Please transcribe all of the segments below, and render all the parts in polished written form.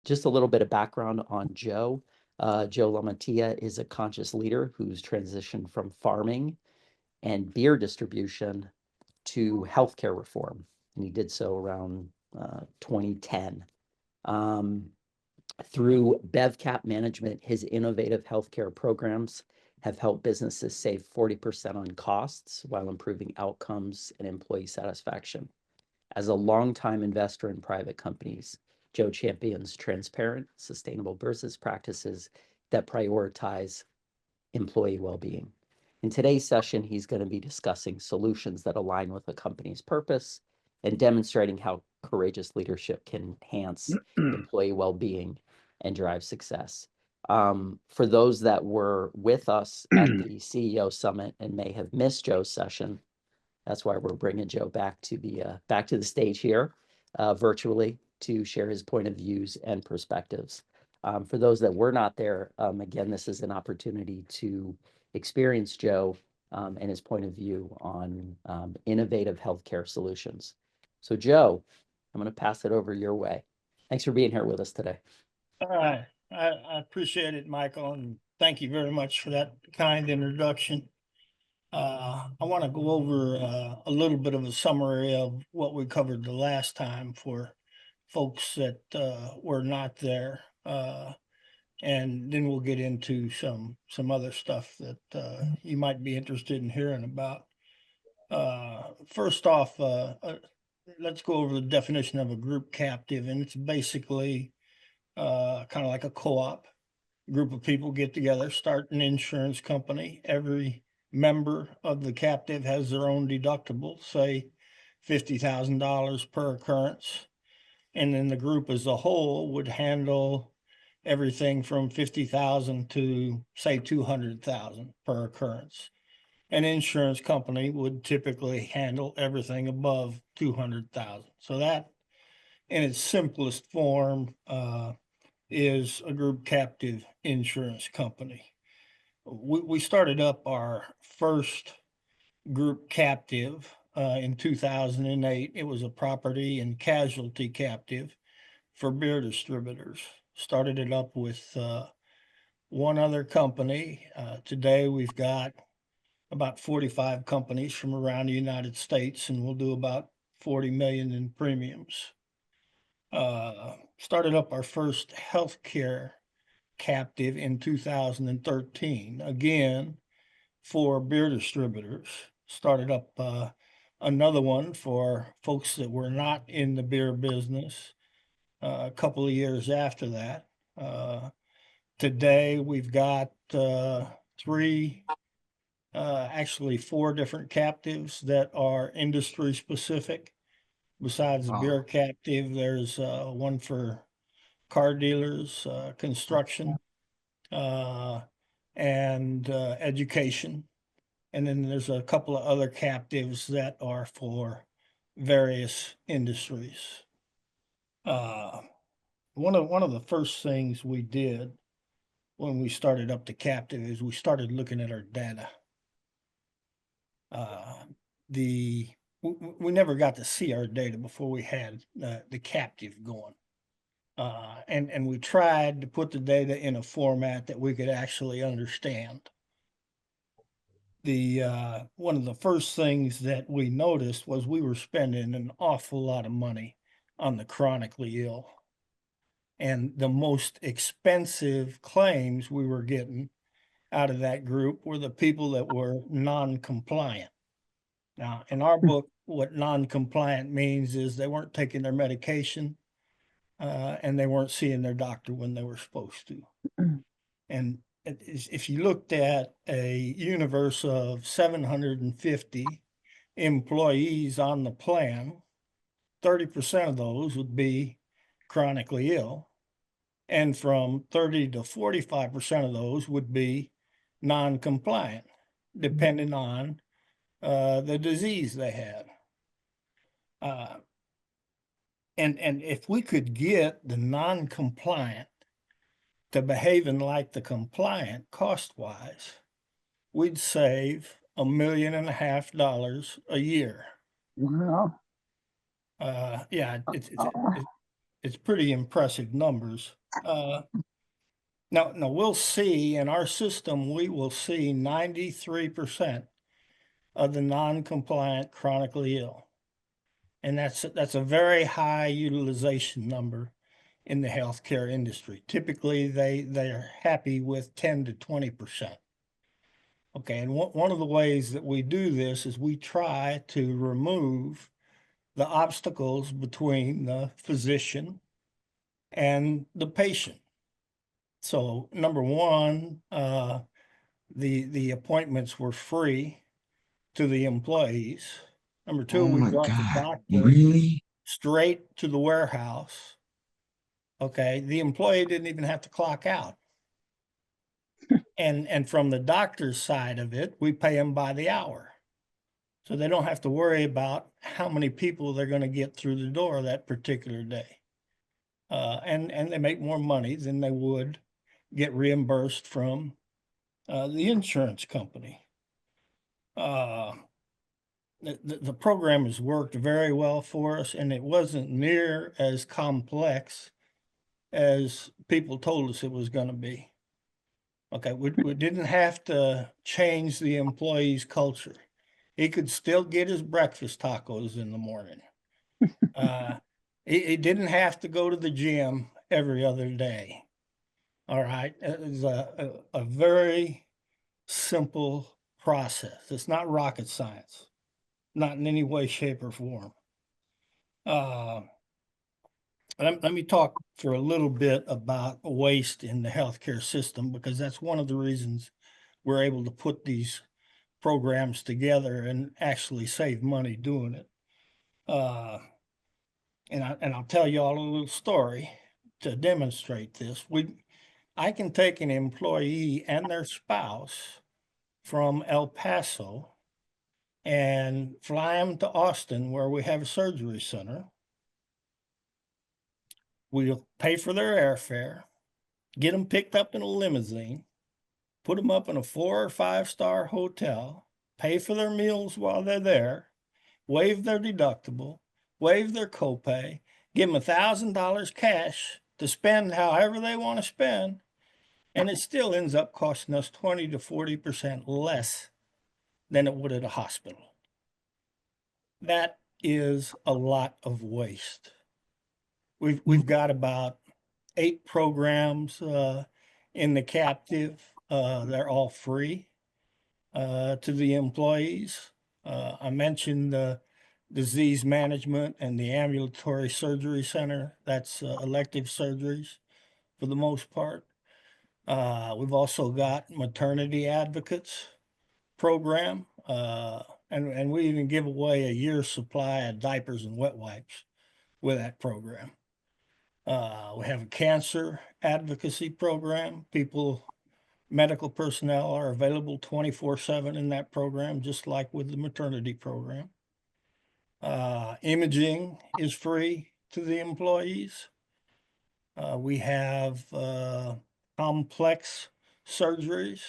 Just a little bit of background on Joe. Joe LaMantia is a conscious leader who's transitioned from farming and beer distribution to healthcare reform, and he did so around 2010. Um, Through BevCap Management, his innovative healthcare programs have helped businesses save 40% on costs while improving outcomes and employee satisfaction. As a longtime investor in private companies, Joe champions transparent, sustainable business practices that prioritize employee well-being. In today's session, he's going to be discussing solutions that align with a company's purpose and demonstrating how courageous leadership can enhance employee well-being and drive success. For those that were with us at the CEO Summit and may have missed Joe's session, that's why we're bringing Joe back to the stage here virtually to share his point of views and perspectives. For those that were not there, again, this is an opportunity to experience Joe and his point of view on innovative healthcare solutions. So Joe, I'm going to pass it over your way. Thanks for being here with us today. All right. I appreciate it, Michael, and thank you very much for that kind introduction. I want to go over a little bit of a summary of what we covered the last time for folks that were not there. And then we'll get into some other stuff that you might be interested in hearing about. First off, let's go over the definition of a group captive, and it's basically kind of like a co-op. Group of people get together, start an insurance company. Every member of the captive has their own deductible, say $50,000 per occurrence. And then the group as a whole would handle everything from 50,000 to say 200,000 per occurrence. An insurance company would typically handle everything above 200,000. So that, in its simplest form, is a group captive insurance company. We started up our first group captive in 2008. It was a property and casualty captive for beer distributors. Started it up with one other company. Today we've got about 45 companies from around the United States, and we'll do about 40 million in premiums. Started up our first healthcare captive in 2013, again for beer distributors. Started up another one for folks that were not in the beer business a couple of years after that. Today we've got actually four different captives that are industry specific. Besides the beer captive, there's one for car dealers, construction, and education. And then there's a couple of other captives that are for various industries. One of the first things we did when we started up the captive is we started looking at our data. We never got to see our data before we had the captive going. And we tried to put the data in a format that we could actually understand. One of the first things that we noticed was we were spending an awful lot of money on the chronically ill. And the most expensive claims we were getting out of that group were the people that were non-compliant. Now, in our book, what non-compliant means is they weren't taking their medication and they weren't seeing their doctor when they were supposed to. And if you looked at a universe of 750 employees on the plan, 30% of those would be chronically ill. And from 30 to 45% of those would be non-compliant, depending on the disease they had. And if we could get the non-compliant to behaving like the compliant cost-wise, we'd save $1.5 million a year. Wow. Yeah, it's pretty impressive numbers. Now we'll see in our system, we will see 93% of the non-compliant chronically ill. And that's a very high utilization number in the healthcare industry. Typically, they are happy with 10 to 20%. Okay, and one of the ways that we do this is we try to remove the obstacles between the physician and the patient. So number one, the appointments were free to the employees. Number two, Oh we my brought the God. doctor Really? straight to the warehouse. Okay, the employee didn't even have to clock out. And from the doctor's side of it, we pay them by the hour. So they don't have to worry about how many people they're going to get through the door that particular day. And they make more money than they would get reimbursed from the insurance company. The program has worked very well for us, and it wasn't near as complex as people told us it was going to be. Okay, we didn't have to change the employee's culture. He could still get his breakfast tacos in the morning. He didn't have to go to the gym every other day. All right, it was a very simple process. It's not rocket science, not in any way, shape, or form. Let me talk for a little bit about waste in the healthcare system, because that's one of the reasons we're able to put these programs together and actually save money doing it. And I'll tell you all a little story to demonstrate this. I can take an employee and their spouse from El Paso and fly them to Austin, where we have a surgery center. We'll pay for their airfare, get them picked up in a limousine, put them up in a 4 or 5-star hotel, pay for their meals while they're there, waive their deductible, waive their copay, give them $1,000 cash to spend however they want to spend, and it still ends up costing us 20 to 40% less than it would at a hospital. That is a lot of waste. We've got about 8 programs in the captive. They're all free to the employees. I mentioned the disease management and the ambulatory surgery center. That's elective surgeries for the most part. We've also got maternity advocates program, and we even give away a year's supply of diapers and wet wipes with that program. We have a cancer advocacy program. Medical personnel are available 24/7 in that program, just like with the maternity program. Imaging is free to the employees. We have complex surgeries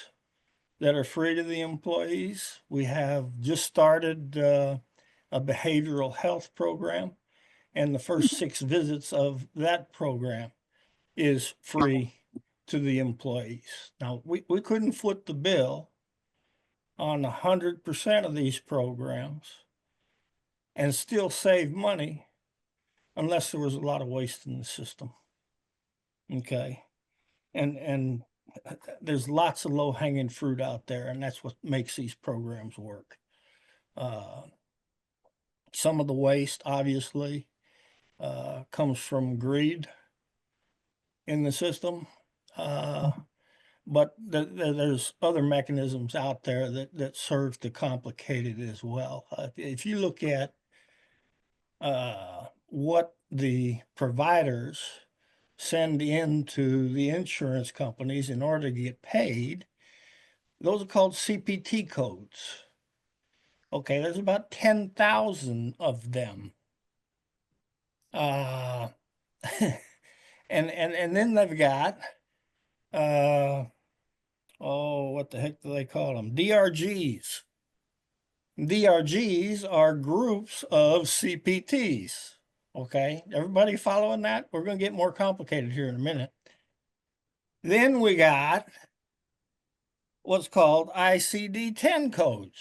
that are free to the employees. We have just started a behavioral health program, and the first 6 visits of that program is free to the employees. Now, we couldn't foot the bill on 100% of these programs and still save money unless there was a lot of waste in the system. Okay. And there's lots of low-hanging fruit out there, and that's what makes these programs work. Some of the waste, obviously, comes from greed in the system. But there's other mechanisms out there that serve to complicate it as well. If you look at what the providers send into the insurance companies in order to get paid, those are called CPT codes. Okay, there's about 10,000 of them. And then they've got what the heck do they call them? DRGs. DRGs are groups of CPTs. Okay, everybody following that? We're going to get more complicated here in a minute. Then we got what's called ICD-10 codes.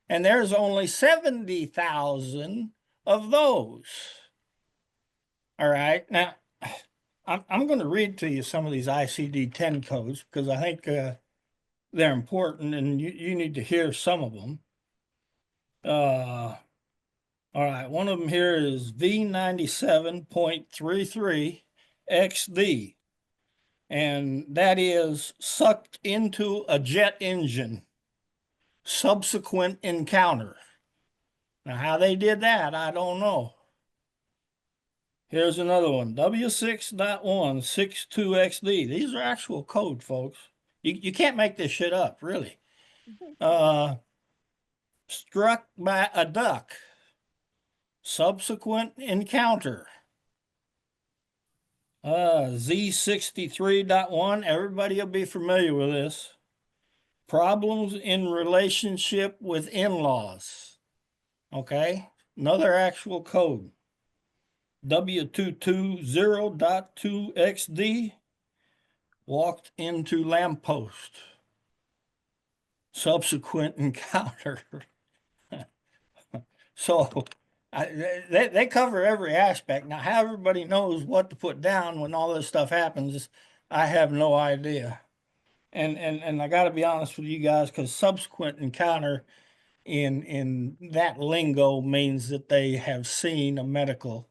And there's only 70,000 of those. All right, now I'm going to read to you some of these ICD-10 codes because I think they're important and you need to hear some of them. All right, one of them here is V97.33 XD, and that is sucked into a jet engine, subsequent encounter. Now, how they did that, I don't know. Here's another one, W6.162XD. These are actual code, folks. You can't make this shit up, really. Struck by a duck, subsequent encounter. Z63.1, everybody will be familiar with this. Problems in relationship with in-laws. Okay, another actual code. W220.2XD, walked into lamppost. Subsequent encounter. So they cover every aspect. Now, how everybody knows what to put down when all this stuff happens, I have no idea. And I got to be honest with you guys, because subsequent encounter in that lingo means that they have seen a medical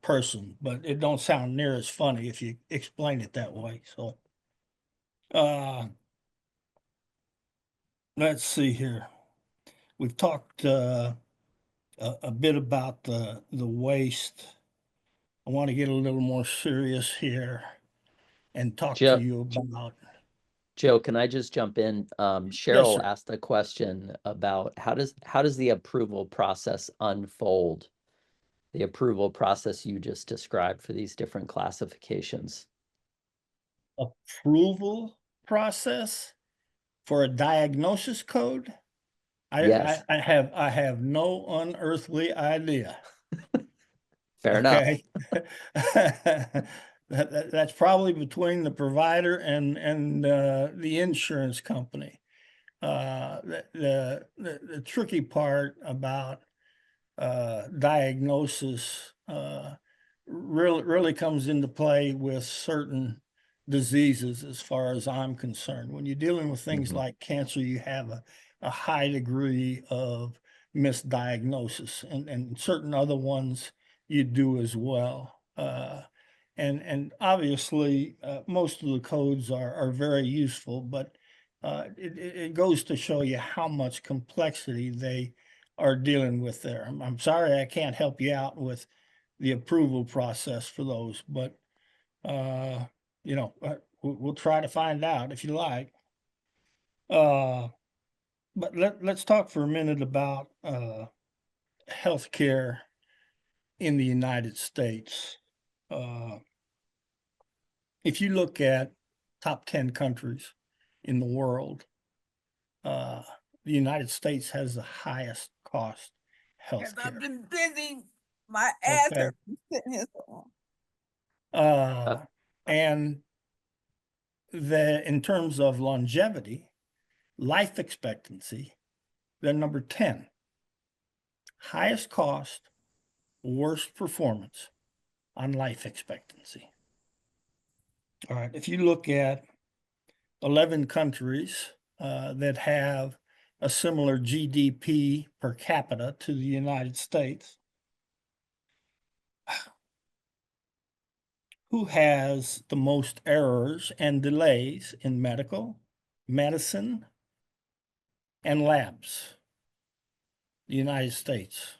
person, but it don't sound near as funny if you explain it that way. So let's see here. We've talked a bit about the waste. I want to get a little more serious here and talk to you about. Joe, can I just jump in? Yes, Cheryl sir. asked a question about how does the approval process unfold? The approval process you just described for these different classifications. Approval process for a diagnosis code? Yes, I have no unearthly idea. fair enough. Okay. That's probably between the provider and the insurance company. The tricky part about diagnosis really comes into play with certain diseases, as far as I'm concerned. When you're dealing with things like cancer, you have a high degree of misdiagnosis, and certain other ones you do as well. And obviously, most of the codes are very useful, but it goes to show you how much complexity they are dealing with there. I'm sorry I can't help you out with the approval process for those, but we'll try to find out if you like. But let's talk for a minute about healthcare in the United States. If you look at top 10 countries in the world, the United States has the highest cost healthcare. I've been busy. My ass Okay. are sitting here so long. And in terms of longevity, life expectancy, they're number 10. Highest cost, worst performance on life expectancy. All right, if you look at 11 countries that have a similar GDP per capita to the United States, who has the most errors and delays in medical, medicine, and labs? The United States.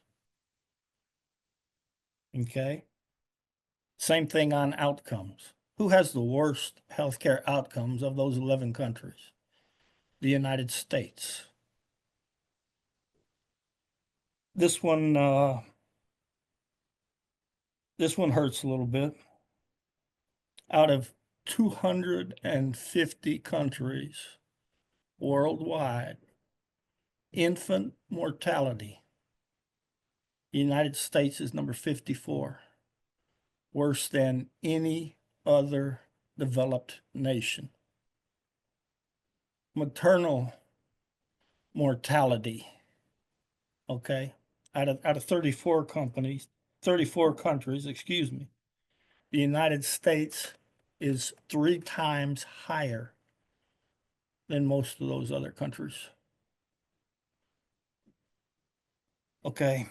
Okay. Same thing on outcomes. Who has the worst healthcare outcomes of those 11 countries? The United States. This one hurts a little bit. Out of 250 countries worldwide, infant mortality, The United States is number 54, worse than any other developed nation. Maternal mortality, okay, out of 34 countries, excuse me, the United States is 3 times higher than most of those other countries. Okay.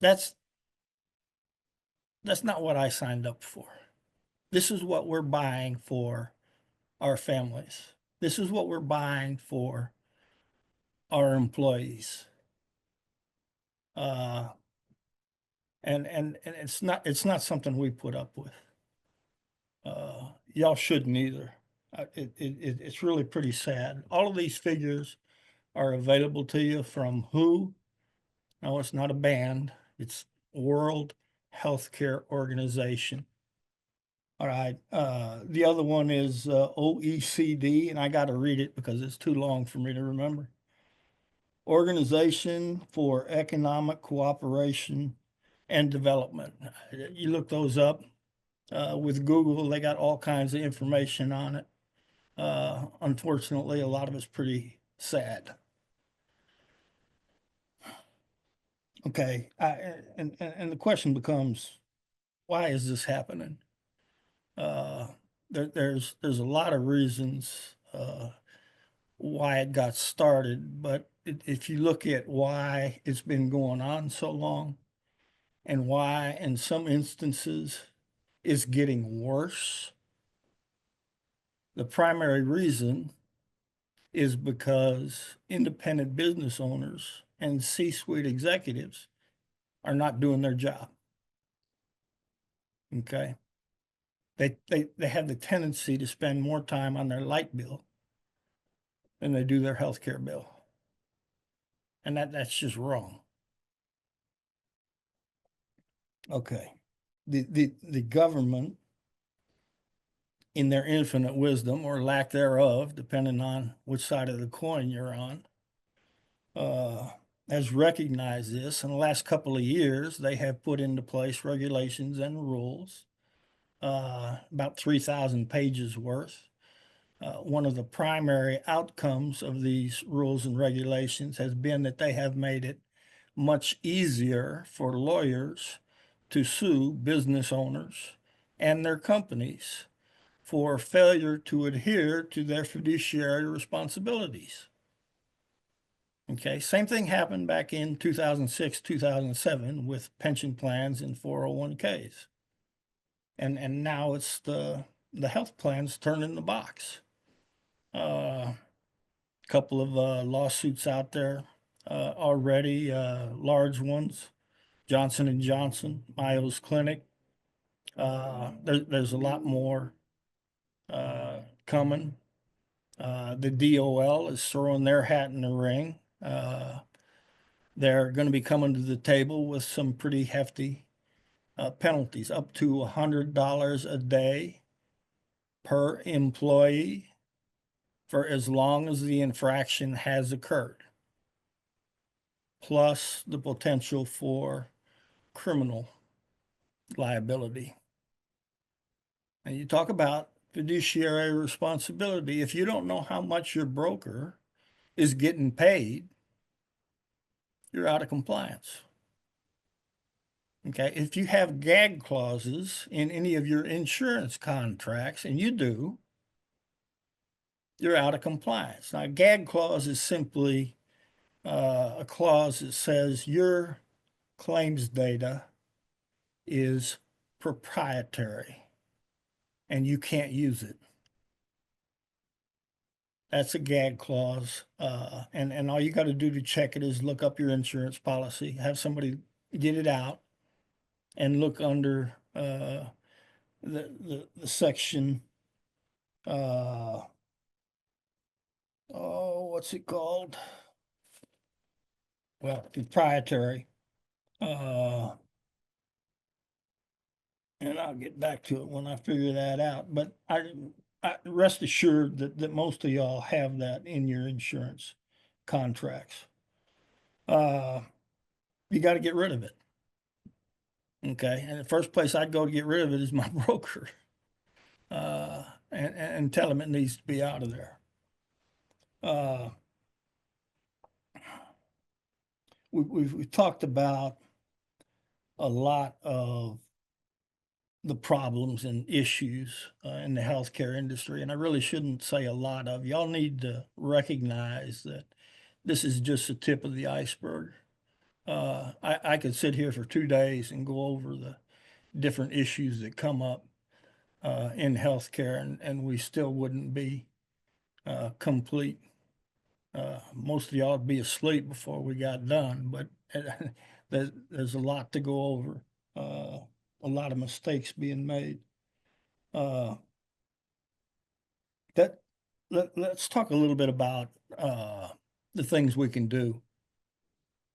That's not what I signed up for. This is what we're buying for our families. This is what we're buying for our employees. And it's not something we put up with. Y'all shouldn't either. It's really pretty sad. All of these figures are available to you from WHO. No, it's not a band. It's World Healthcare Organization. All right. The other one is OECD, and I got to read it because it's too long for me to remember. Organization for Economic Cooperation and Development. You look those up with Google, they got all kinds of information on it. Unfortunately, a lot of it's pretty sad. Okay, and the question becomes, why is this happening? There's a lot of reasons why it got started, but if you look at why it's been going on so long and why in some instances it's getting worse, the primary reason is because independent business owners and C-suite executives are not doing their job. Okay. They have the tendency to spend more time on their light bill than they do their healthcare bill. And that's just wrong. Okay. The government, in their infinite wisdom or lack thereof, depending on which side of the coin you're on, has recognized this. In the last couple of years, they have put into place regulations and rules, about 3,000 pages worth. One of the primary outcomes of these rules and regulations has been that they have made it much easier for lawyers to sue business owners and their companies for failure to adhere to their fiduciary responsibilities. Okay, same thing happened back in 2006, 2007 with pension plans and 401ks. And now it's the health plans turning the box. Couple of lawsuits out there already, large ones, Johnson & Johnson, Mayo's Clinic. There's a lot more coming. The DOL is throwing their hat in the ring. They're going to be coming to the table with some pretty hefty penalties, up to $100 a day per employee for as long as the infraction has occurred, plus the potential for criminal liability. And you talk about fiduciary responsibility. If you don't know how much your broker is getting paid, you're out of compliance. Okay, if you have gag clauses in any of your insurance contracts, and you do, you're out of compliance. Now, a gag clause is simply a clause that says your claims data is proprietary and you can't use it. That's a gag clause. And all you got to do to check it is look up your insurance policy, have somebody get it out, and look under the section, what's it called? Well, proprietary. And I'll get back to it when I figure that out. But I rest assured that most of y'all have that in your insurance contracts. you got to get rid of it. Okay. And the first place I'd go to get rid of it is my broker. And tell him it needs to be out of there. We've talked about a lot of the problems and issues in the healthcare industry, and I really shouldn't say a lot of. Y'all need to recognize that this is just the tip of the iceberg. I could sit here for 2 days and go over the different issues that come up in healthcare, and we still wouldn't be complete. Most of y'all would be asleep before we got done, but there's a lot to go over, a lot of mistakes being made. Let's talk a little bit about the things we can do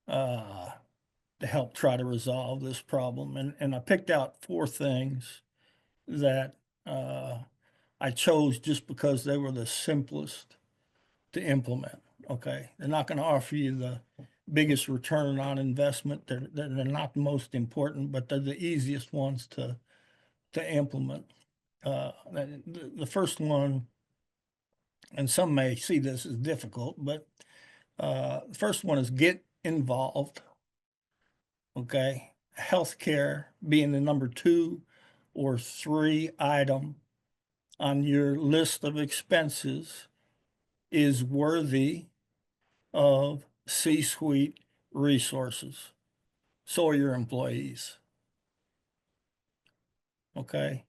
to help try to resolve this problem. And I picked out 4 things that I chose just because they were the simplest to implement. Okay. They're not going to offer you the biggest return on investment. They're not the most important, but they're the easiest ones to implement. The first one, and some may see this as difficult, but the first one is get involved. Okay. Healthcare being the number 2 or 3 item on your list of expenses is worthy of C-suite resources. So are your employees. Okay.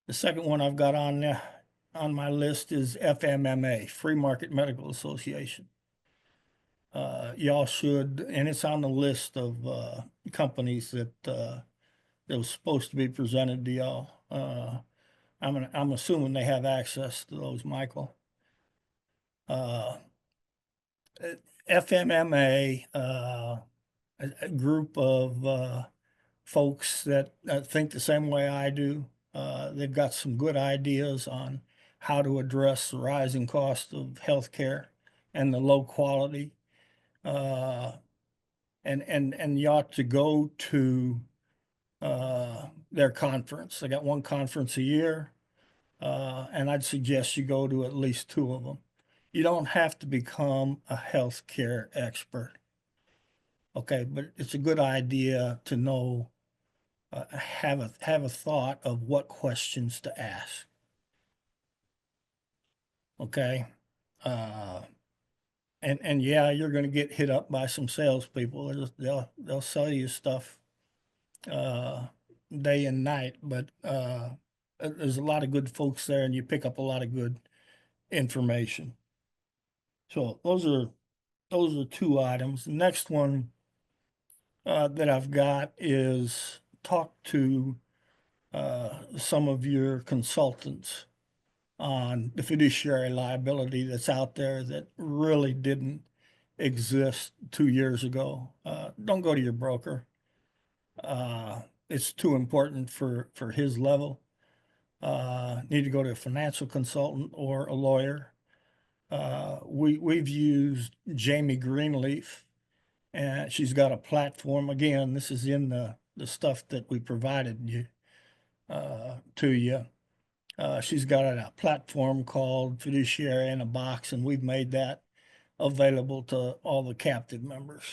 The second one I've got on my list is FMMA, Free Market Medical Association. Y'all should, and it's on the list of companies that was supposed to be presented to y'all. I'm assuming they have access to those, Michael. FMMA, a group of folks that think the same way I do. They've got some good ideas on how to address the rising cost of healthcare and the low quality. And you ought to go to their conference. They got one conference a year, and I'd suggest you go to at least 2 of them. You don't have to become a healthcare expert. Okay, but it's a good idea to know, have a thought of what questions to ask. Okay, and yeah, you're going to get hit up by some salespeople. They'll sell you stuff day and night, but there's a lot of good folks there, and you pick up a lot of good information. So those are 2 items. The next one that I've got is talk to some of your consultants on the fiduciary liability that's out there that really didn't exist 2 years ago. Don't go to your broker. It's too important for his level. Need to go to a financial consultant or a lawyer. We've used Jamie Greenleaf, and she's got a platform. Again, this is in the stuff that we provided you to you. She's got a platform called Fiduciary in a Box, and we've made that available to all the captive members.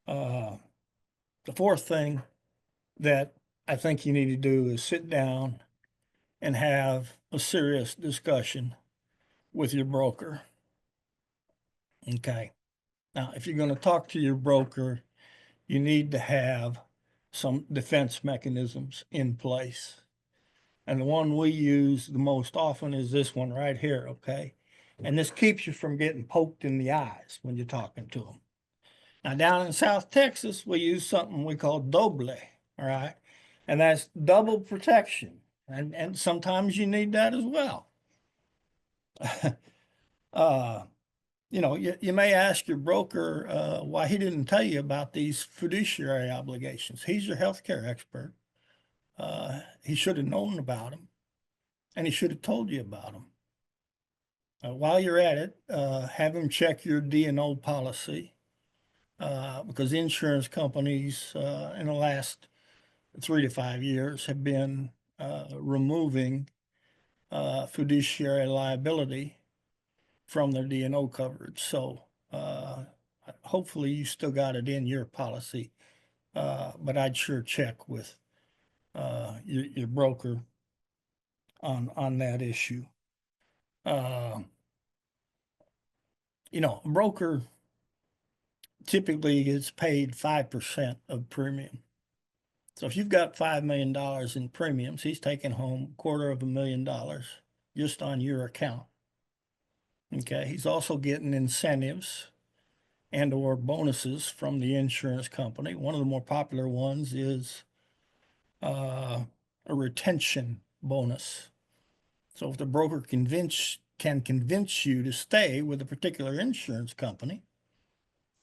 The 4th thing that I think you need to do is sit down and have a serious discussion with your broker. Okay. Now, if you're going to talk to your broker, you need to have some defense mechanisms in place. And the one we use the most often is this one right here, okay? And this keeps you from getting poked in the eyes when you're talking to them. Now, down in South Texas, we use something we call doble, all right? And that's double protection. And sometimes you need that as well. You may ask your broker why he didn't tell you about these fiduciary obligations. He's your healthcare expert. He should have known about them, and he should have told you about them. While you're at it, have him check your D&O policy. because insurance companies in the last 3 to 5 years have been removing fiduciary liability from their D&O coverage. So hopefully you still got it in your policy, but I'd sure check with your broker on that issue. You know, a broker typically gets paid 5% of premium. So if you've got $5 million in premiums, he's taking home $250,000 just on your account. Okay, he's also getting incentives and or bonuses from the insurance company. One of the more popular ones is a retention bonus. So if the broker can convince you to stay with a particular insurance company,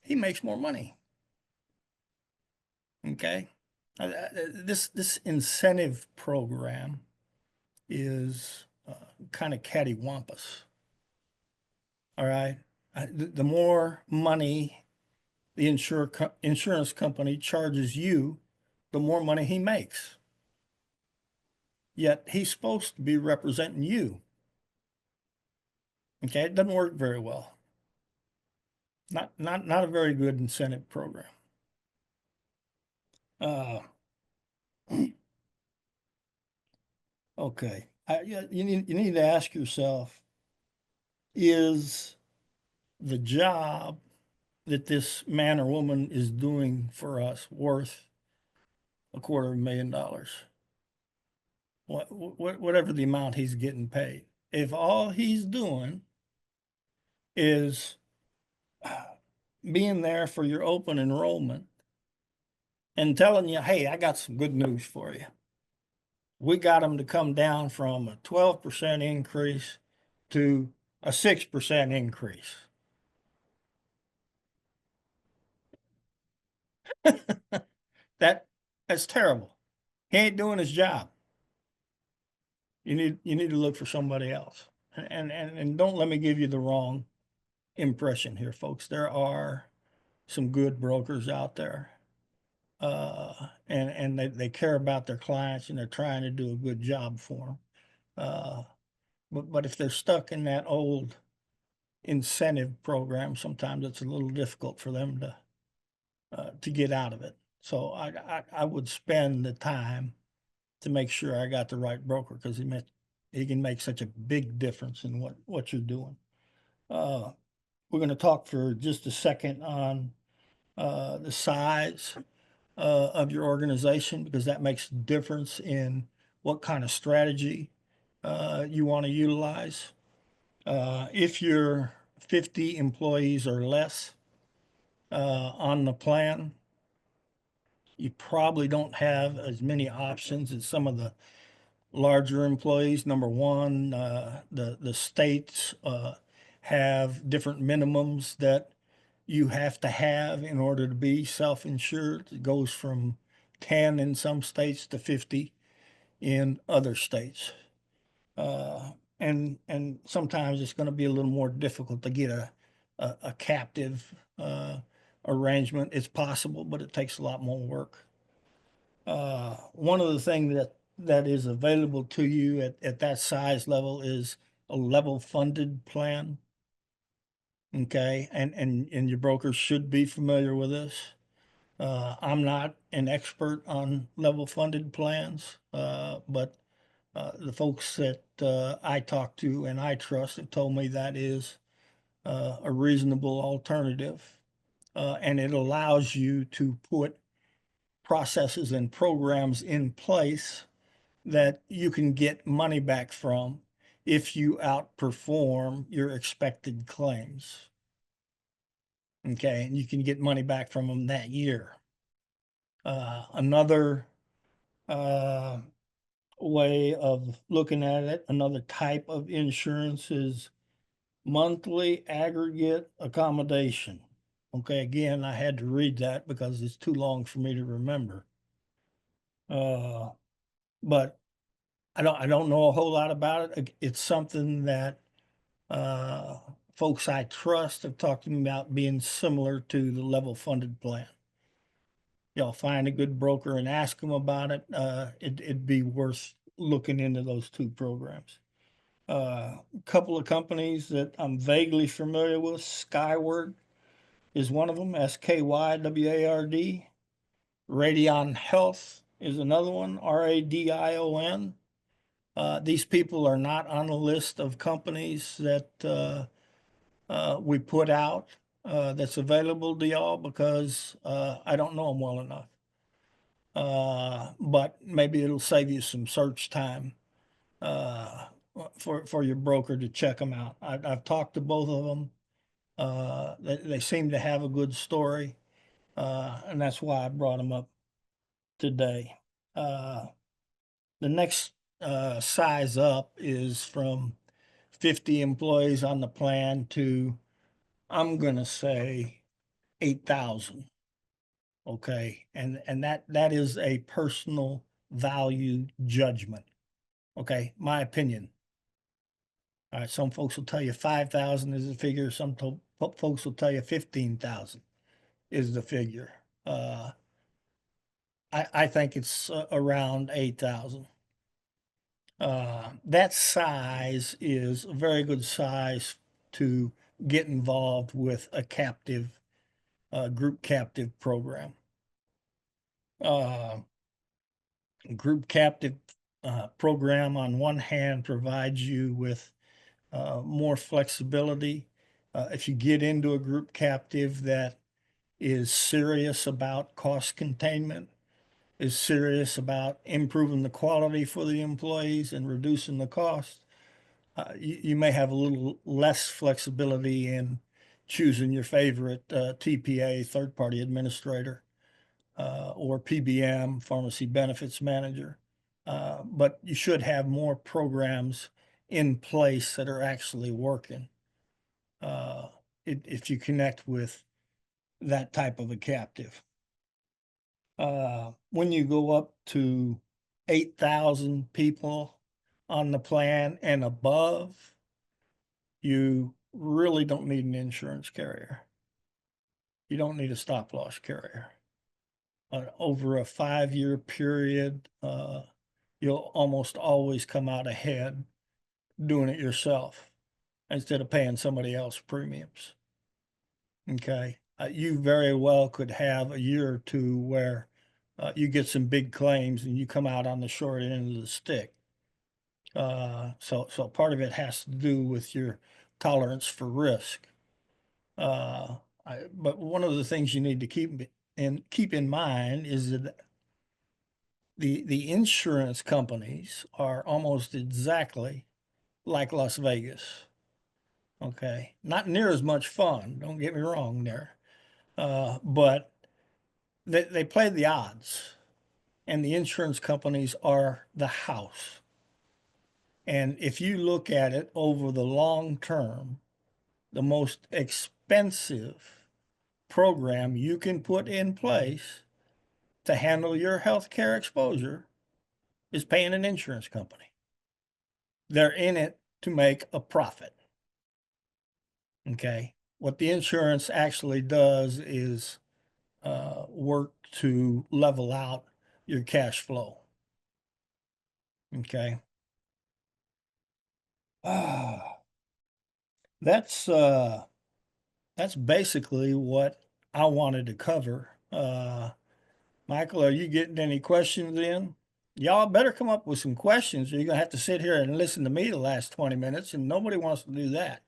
he makes more money. Okay, this incentive program is kind of cattywampus. All right, the more money the insurance company charges you, the more money he makes. Yet he's supposed to be representing you. Okay, it doesn't work very well. Not a very good incentive program. Okay, you need to ask yourself, is the job that this man or woman is doing for us worth $250,000? Whatever the amount he's getting paid. If all he's doing is being there for your open enrollment and telling you, hey, I got some good news for you. We got them to come down from a 12% increase to a 6% increase. That's terrible. He ain't doing his job. You need to look for somebody else. And don't let me give you the wrong impression here, folks. There are some good brokers out there. And they care about their clients and they're trying to do a good job for them. But if they're stuck in that old incentive program, sometimes it's a little difficult for them to get out of it. So I would spend the time to make sure I got the right broker, because he can make such a big difference in what you're doing. We're going to talk for just a second on the size of your organization, because that makes a difference in what kind of strategy you want to utilize. If you're 50 employees or less on the plan, you probably don't have as many options as some of the larger employees. Number one, the states have different minimums that you have to have in order to be self-insured. It goes from 10 in some states to 50 in other states. And sometimes it's going to be a little more difficult to get a captive arrangement. It's possible, but it takes a lot more work. One of the things that is available to you at that size level is a level funded plan. Okay, and your broker should be familiar with this. I'm not an expert on level funded plans, but the folks that I talk to and I trust have told me that is a reasonable alternative. And it allows you to put processes and programs in place that you can get money back from if you outperform your expected claims. Okay, and you can get money back from them that year. Another way of looking at it, another type of insurance is monthly aggregate accommodation. Okay, again, I had to read that because it's too long for me to remember. But I don't know a whole lot about it. It's something that folks I trust have talked to me about being similar to the level funded plan. Y'all find a good broker and ask them about it. It'd be worth looking into those two programs. A couple of companies that I'm vaguely familiar with, Skyward is one of them, SKYWARD. Radion Health is another one, RADION. These people are not on the list of companies that we put out that's available to y'all because I don't know them well enough. But maybe it'll save you some search time for your broker to check them out. I've talked to both of them. They seem to have a good story, and that's why I brought them up today. The next size up is from 50 employees on the plan to, I'm going to say, 8,000. Okay. And that is a personal value judgment. Okay. My opinion. All right. Some folks will tell you 5,000 is the figure. Some folks will tell you 15,000 is the figure. I think it's around 8,000. That size is a very good size to get involved with a captive, group captive program. Group captive program on one hand provides you with more flexibility. If you get into a group captive that is serious about cost containment, is serious about improving the quality for the employees and reducing the cost, you may have a little less flexibility in choosing your favorite TPA, third-party administrator, or PBM, pharmacy benefits manager. But you should have more programs in place that are actually working if you connect with that type of a captive. When you go up to 8,000 people on the plan and above, you really don't need an insurance carrier. You don't need a stop loss carrier. Over a 5-year period, you'll almost always come out ahead doing it yourself instead of paying somebody else premiums. Okay. You very well could have a year or two where you get some big claims and you come out on the short end of the stick. So part of it has to do with your tolerance for risk. But one of the things you need to keep in mind is that the insurance companies are almost exactly like Las Vegas. Okay, not near as much fun. Don't get me wrong there, but they play the odds, and the insurance companies are the house. And if you look at it over the long term, the most expensive program you can put in place to handle your healthcare exposure is paying an insurance company. They're in it to make a profit. Okay. What the insurance actually does is work to level out your cash flow. Okay. That's basically what I wanted to cover. Michael, are you getting any questions in? Y'all better come up with some questions, or you're gonna have to sit here and listen to me the last 20 minutes, and nobody wants to do that.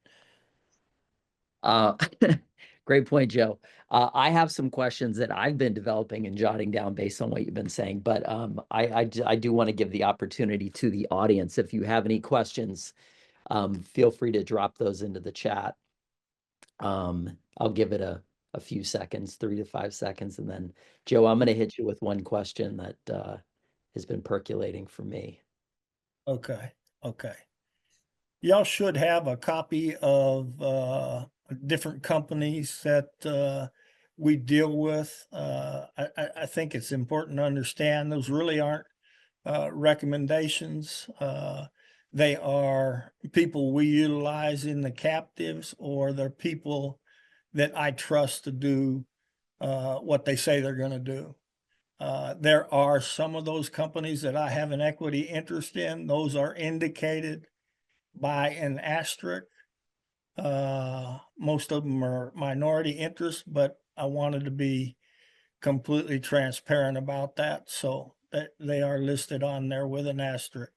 Great point, Joe. I have some questions that I've been developing and jotting down based on what you've been saying, but I do want to give the opportunity to the audience. If you have any questions, feel free to drop those into the chat. I'll give it a few seconds, 3 to 5 seconds, and then Joe, I'm going to hit you with one question that has been percolating for me. Okay. Y'all should have a copy of different companies that we deal with. I think it's important to understand those really aren't recommendations. they are people we utilize in the captives, or they're people that I trust to do what they say they're going to do. There are some of those companies that I have an equity interest in. Those are indicated by an asterisk. Most of them are minority interest, but I wanted to be completely transparent about that. So that they are listed on there with an asterisk.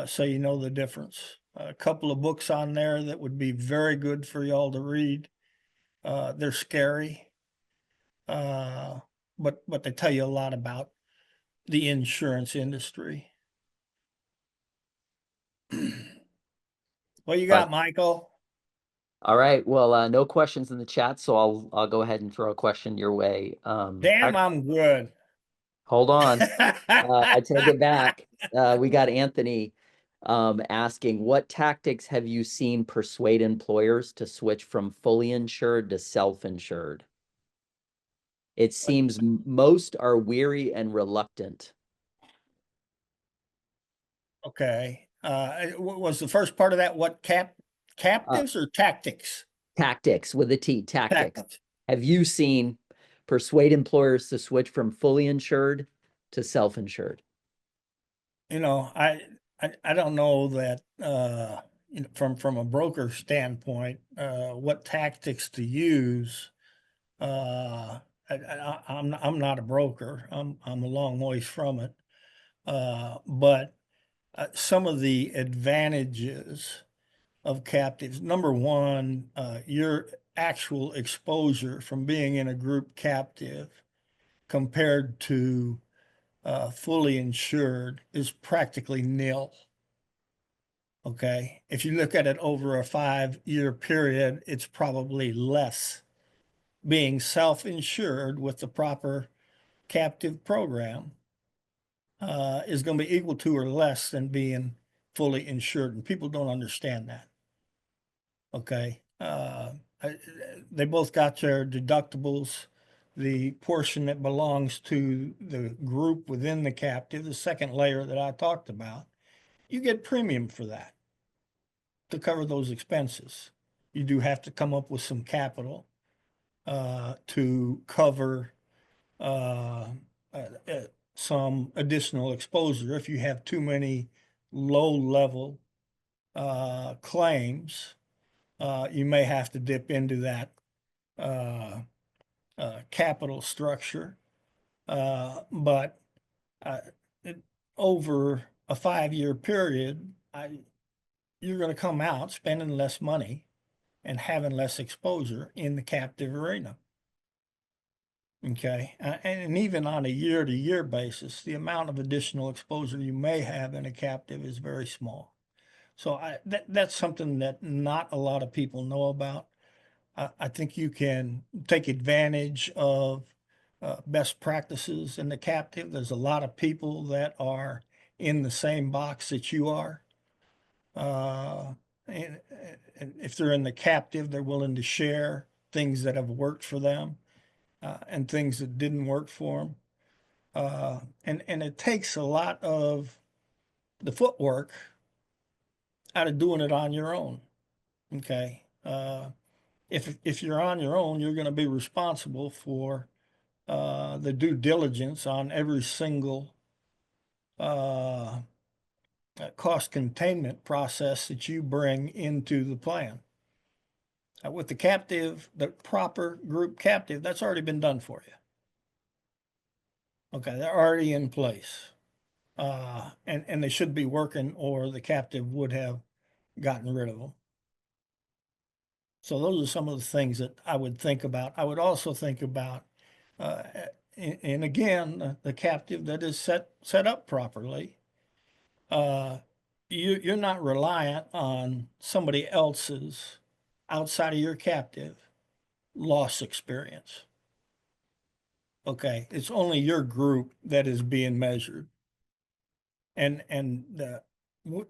So you know the difference. A couple of books on there that would be very good for y'all to read. They're scary, but they tell you a lot about the insurance industry. What you got, Michael? All right. Well, no questions in the chat, so I'll go ahead and throw a question your way. Damn, I'm good. Hold on. I take it back. We got Anthony asking, what tactics have you seen persuade employers to switch from fully insured to self-insured? It seems most are weary and reluctant. Okay. Was the first part of that what captives or tactics? Tactics with a T, tactics. Tactics. Have you seen persuade employers to switch from fully insured to self-insured? You know, I don't know that you know, from a broker standpoint, what tactics to use. I'm not a broker. I'm a long ways from it. But some of the advantages of captives. Number one, your actual exposure from being in a group captive compared to fully insured is practically nil. Okay. If you look at it over a 5-year period, it's probably less. Being self-insured with the proper captive program is going to be equal to or less than being fully insured. And people don't understand that. Okay. They both got their deductibles. The portion that belongs to the group within the captive, the second layer that I talked about, you get premium for that to cover those expenses. You do have to come up with some capital to cover some additional exposure. If you have too many low-level claims, you may have to dip into that capital structure. But over a 5-year period, you're going to come out spending less money and having less exposure in the captive arena. Okay. And even on a year-to-year basis, the amount of additional exposure you may have in a captive is very small. So that's something that not a lot of people know about. I think you can take advantage of best practices in the captive. There's a lot of people that are in the same box that you are. And if they're in the captive, they're willing to share things that have worked for them and things that didn't work for them. And it takes a lot of the footwork out of doing it on your own. Okay. If you're on your own, you're going to be responsible for the due diligence on every single cost containment process that you bring into the plan. With the captive, the proper group captive, that's already been done for you. Okay, they're already in place. And they should be working, or the captive would have gotten rid of them. So those are some of the things that I would think about. I would also think about, and again, the captive that is set up properly. You're not reliant on somebody else's outside of your captive loss experience. Okay, it's only your group that is being measured. And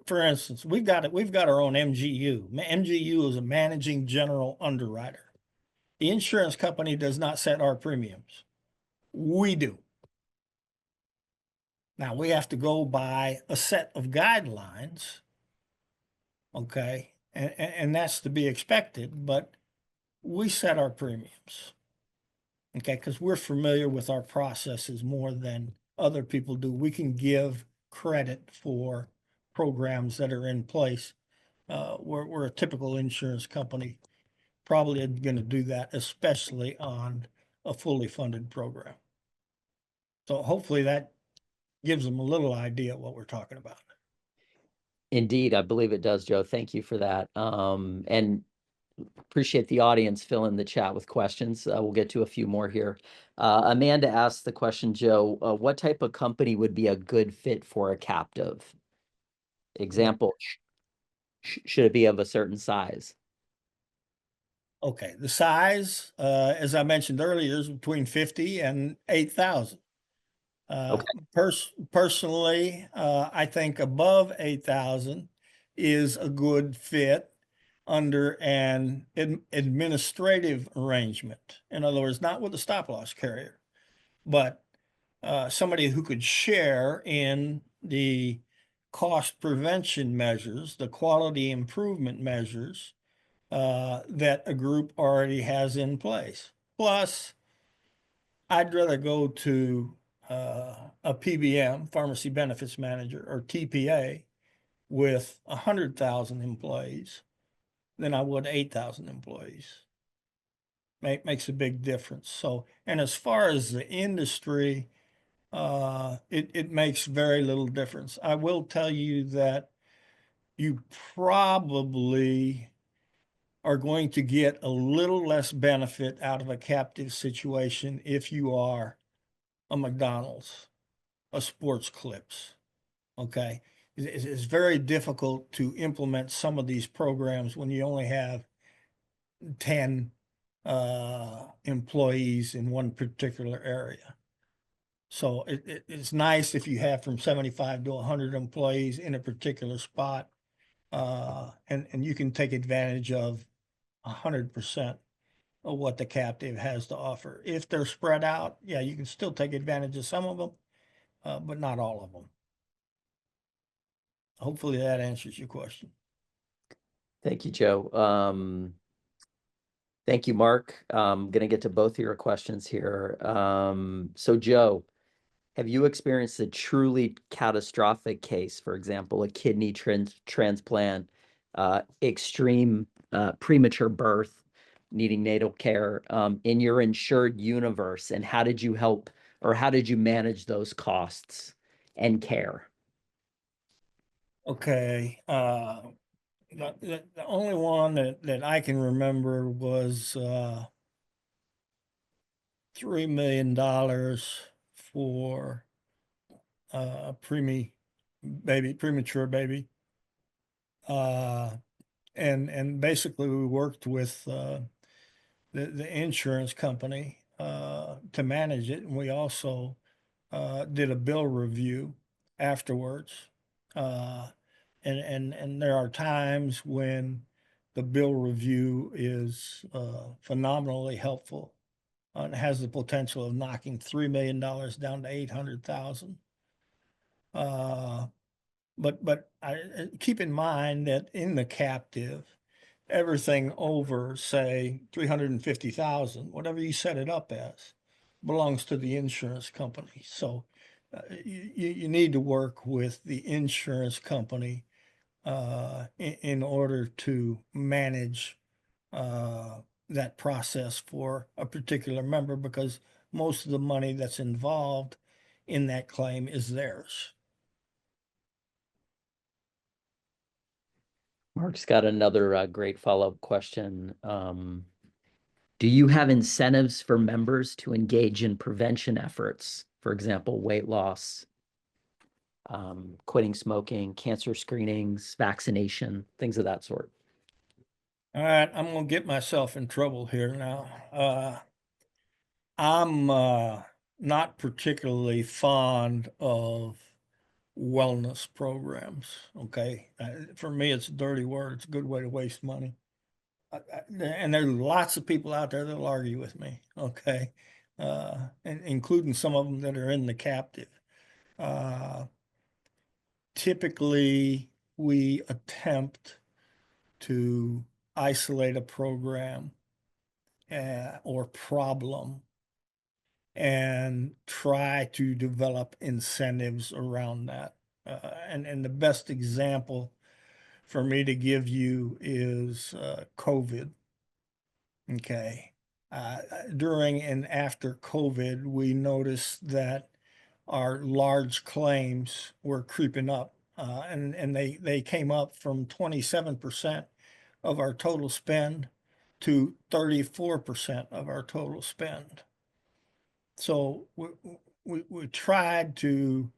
for instance, we've got our own MGU. MGU is a managing general underwriter. The insurance company does not set our premiums. We do. Now we have to go by a set of guidelines okay? And that's to be expected, but we set our premiums, okay? Because we're familiar with our processes more than other people do. We can give credit for programs that are in place. We're a typical insurance company probably going to do that, especially on a fully funded program. So hopefully that gives them a little idea what we're talking about. Indeed, I believe it does, Joe. Thank you for that. And appreciate the audience filling the chat with questions. We'll get to a few more here. Amanda asked the question, Joe, what type of company would be a good fit for a captive? Example, should it be of a certain size? Okay, the size, as I mentioned earlier, is between 50 and 8,000. Okay. Personally, I think above 8,000 is a good fit under an administrative arrangement. In other words, not with a stop loss carrier, but somebody who could share in the cost prevention measures, the quality improvement measures that a group already has in place. Plus, I'd rather go to a PBM, Pharmacy Benefits Manager, or TPA, with 100,000 employees than I would 8,000 employees. Makes a big difference. So, and as far as the industry, it makes very little difference. I will tell you that you probably are going to get a little less benefit out of a captive situation if you are a McDonald's, a Sports Clips. Okay. It's very difficult to implement some of these programs when you only have 10 employees in one particular area. So it's nice if you have from 75 to 100 employees in a particular spot, and you can take advantage of 100% of what the captive has to offer. If they're spread out, yeah, you can still take advantage of some of them, but not all of them. Hopefully that answers your question. Thank you, Joe. Thank you, Mark. I'm going to get to both of your questions here. So, Joe, have you experienced a truly catastrophic case, for example, a kidney transplant, extreme premature birth, needing natal care, in your insured universe? And how did you help, or how did you manage those costs and care? Okay. The only one that I can remember was $3 million for premature baby. And basically we worked with the insurance company to manage it, and we also did a bill review afterwards. And there are times when the bill review is phenomenally helpful and has the potential of knocking $3 million down to 800,000. But keep in mind that in the captive, everything over, say, 350,000, whatever you set it up as, belongs to the insurance company. So you need to work with the insurance company in order to manage that process for a particular member, because most of the money that's involved in that claim is theirs. Mark's got another great follow-up question. Do you have incentives for members to engage in prevention efforts? For example, weight loss, quitting smoking, cancer screenings, vaccination, things of that sort. All right, I'm gonna get myself in trouble here now. I'm not particularly fond of wellness programs. Okay, for me, it's a dirty word. It's a good way to waste money. And there are lots of people out there that'll argue with me. Okay, and including some of them that are in the captive. Typically, we attempt to isolate a program or problem and try to develop incentives around that. And the best example for me to give you is COVID. Okay. During and after COVID, we noticed that our large claims were creeping up, and they came up from 27% of our total spend to 34% of our total spend. So we tried to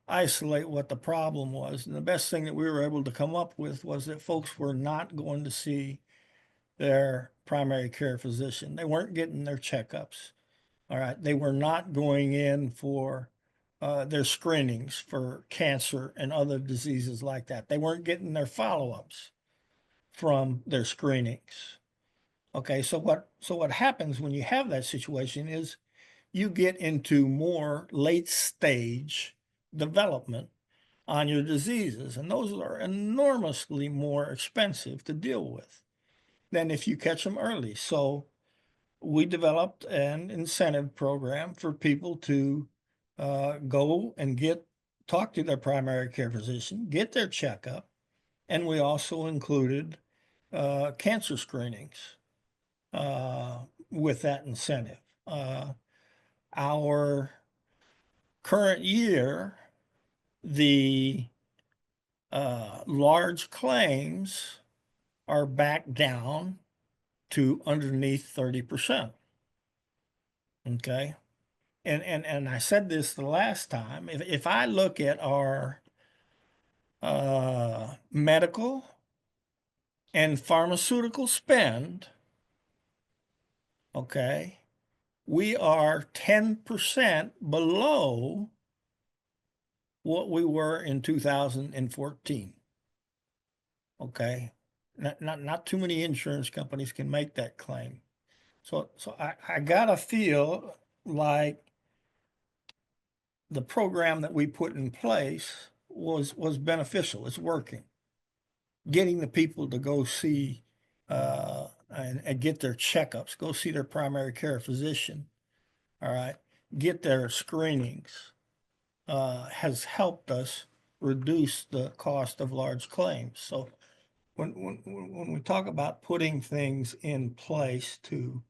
isolate what the problem was. And the best thing that we were able to come up with was that folks were not going to see their primary care physician. They weren't getting their checkups. All right. They were not going in for their screenings for cancer and other diseases like that. They weren't getting their follow-ups from their screenings. Okay. So what happens when you have that situation is you get into more late stage development on your diseases, and those are enormously more expensive to deal with than if you catch them early. So we developed an incentive program for people to go and talk to their primary care physician, get their checkup, and we also included cancer screenings with that incentive. Our current year, the large claims are back down to underneath 30%. Okay. And I said this the last time. If I look at our medical and pharmaceutical spend, okay, we are 10% below what we were in 2014. Okay. Not too many insurance companies can make that claim. So I gotta feel like the program that we put in place was beneficial. It's working. Getting the people to go see and get their checkups, go see their primary care physician. All right. Get their screenings has helped us reduce the cost of large claims. So when we talk about putting things in place to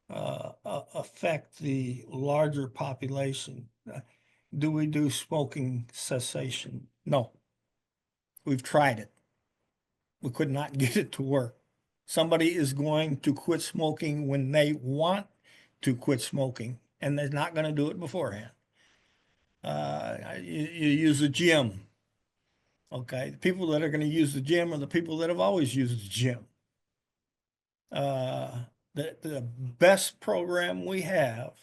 affect the larger population, do we do smoking cessation? No. We've tried it. We could not get it to work. Somebody is going to quit smoking when they want to quit smoking, and they're not going to do it beforehand. You use the gym. Okay. The people that are going to use the gym are the people that have always used the gym. The best program we have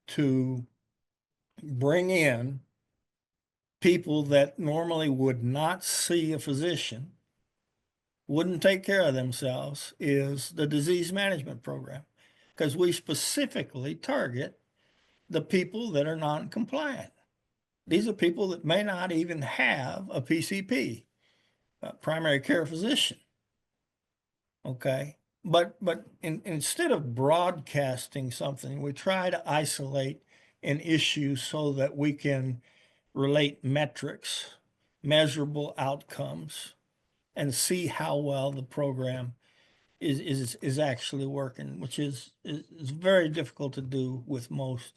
to bring in people that normally would not see a physician, wouldn't take care of themselves, is the disease management program, because we specifically target the people that are non-compliant. These are people that may not even have a PCP, a primary care physician. Okay. But instead of broadcasting something, we try to isolate an issue so that we can relate metrics, measurable outcomes, and see how well the program is actually working, which is very difficult to do with most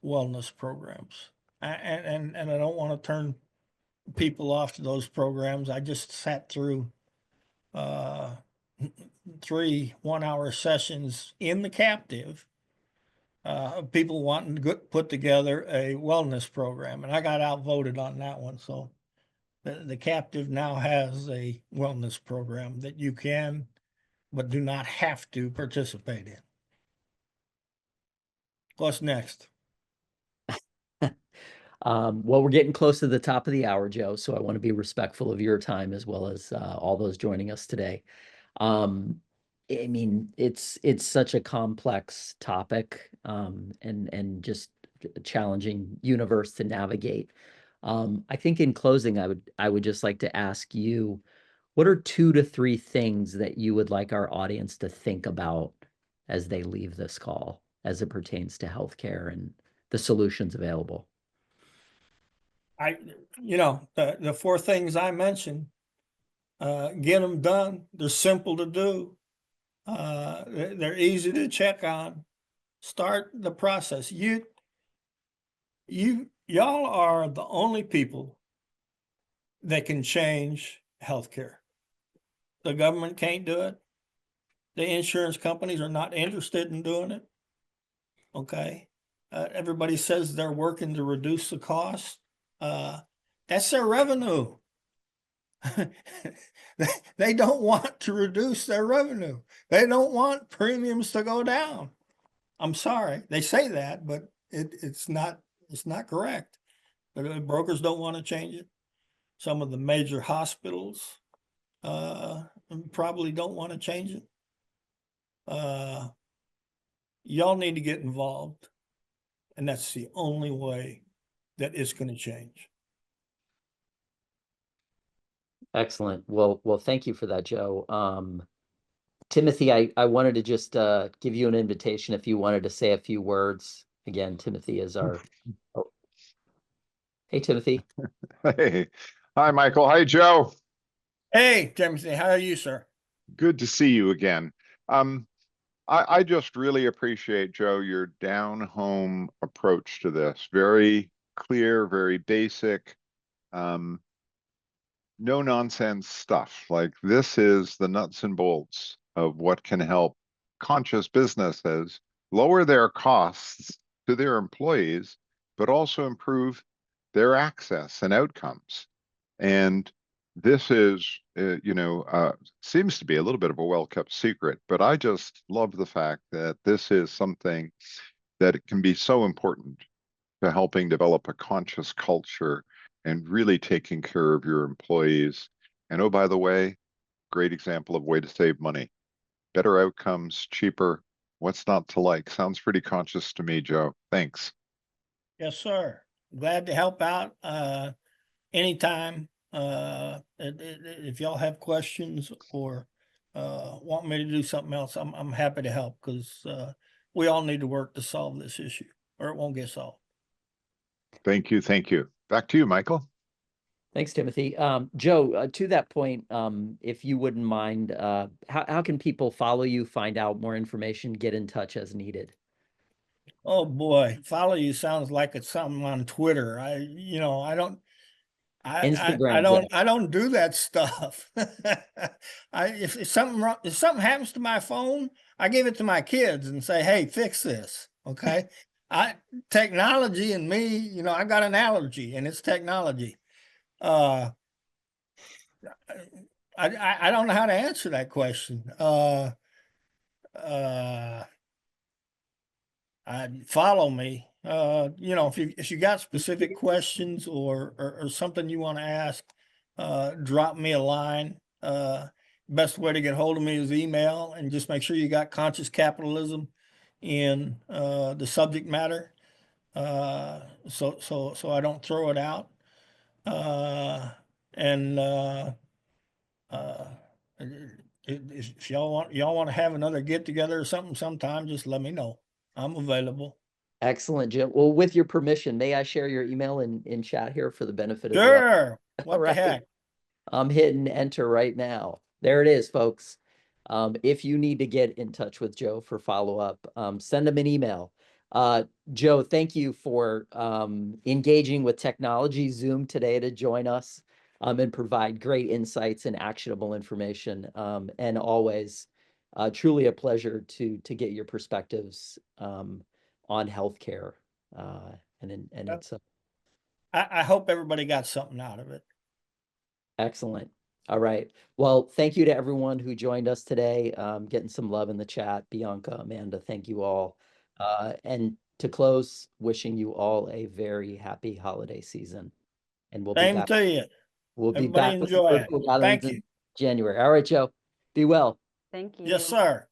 wellness programs. And I don't want to turn people off to those programs. I just sat through 3 1-hour sessions in the captive, people wanting to put together a wellness program, and I got outvoted on that one. So the captive now has a wellness program that you can, but do not have to participate in. What's next? Well, we're getting close to the top of the hour, Joe, so I want to be respectful of your time as well as all those joining us today. I mean, it's such a complex topic and just a challenging universe to navigate. I think in closing, I would just like to ask you, what are 2 to 3 things that you would like our audience to think about as they leave this call as it pertains to healthcare and the solutions available? The 4 things I mentioned, get them done. They're simple to do. They're easy to check on. Start the process. Y'all are the only people that can change healthcare. The government can't do it. The insurance companies are not interested in doing it. Okay. Everybody says they're working to reduce the cost. That's their revenue. They don't want to reduce their revenue. They don't want premiums to go down. I'm sorry. They say that, but it's not correct. The brokers don't want to change it. Some of the major hospitals probably don't want to change it. Y'all need to get involved, and that's the only way that it's going to change. Excellent. Well, thank you for that, Joe. Timothy, I wanted to just give you an invitation if you wanted to say a few words. Again, Timothy is our. Oh. Hey, Timothy. Hey, hi, Michael. Hi, Joe. Hey, Timothy, how are you, sir? Good to see you again. I just really appreciate, Joe, your down-home approach to this. Very clear, very basic, no-nonsense stuff. Like, this is the nuts and bolts of what can help conscious businesses lower their costs to their employees, but also improve their access and outcomes. And this is, seems to be a little bit of a well-kept secret, but I just love the fact that this is something that it can be so important to helping develop a conscious culture and really taking care of your employees. And oh, by the way, great example of way to save money. Better outcomes, cheaper. What's not to like? Sounds pretty conscious to me, Joe. Thanks. Yes, sir. Glad to help out anytime. If y'all have questions or want me to do something else, I'm happy to help, because we all need to work to solve this issue, or it won't get solved. Thank you. Thank you. Back to you, Michael. Thanks, Timothy. Joe, to that point, if you wouldn't mind, how can people follow you, find out more information, get in touch as needed? Oh boy, follow you sounds like it's something on Twitter. I Instagram, don't do that stuff. If something happens to my phone, I give it to my kids and say, "Hey, fix this." Okay. Technology and me, I got an allergy, and it's technology. I don't know how to answer that question. Follow me. If you got specific questions or something you want to ask, drop me a line. Best way to get hold of me is email, and just make sure you got conscious capitalism in the subject matter, so I don't throw it out. If y'all want to have another get together or something sometime, just let me know. I'm available. Excellent, Jim. Well, with your permission, may I share your email in chat here for the benefit of the Sure. What All right. the heck? I'm hitting enter right now. There it is, folks. If you need to get in touch with Joe for follow-up, send him an email. Joe, thank you for engaging with technology, Zoom today, to join us and provide great insights and actionable information. And always truly a pleasure to get your perspectives on healthcare. It's I hope everybody got something out of it. excellent. All right. Well, thank you to everyone who joined us today. Getting some love in the chat. Bianca, Amanda, thank you all. And to close, wishing you all a very happy holiday season. And we'll be Same back. to you. We'll be Everybody back with enjoy the it. virtual gatherings Thank you. in January. All right, Joe. Be well. Thank you. Yes, sir.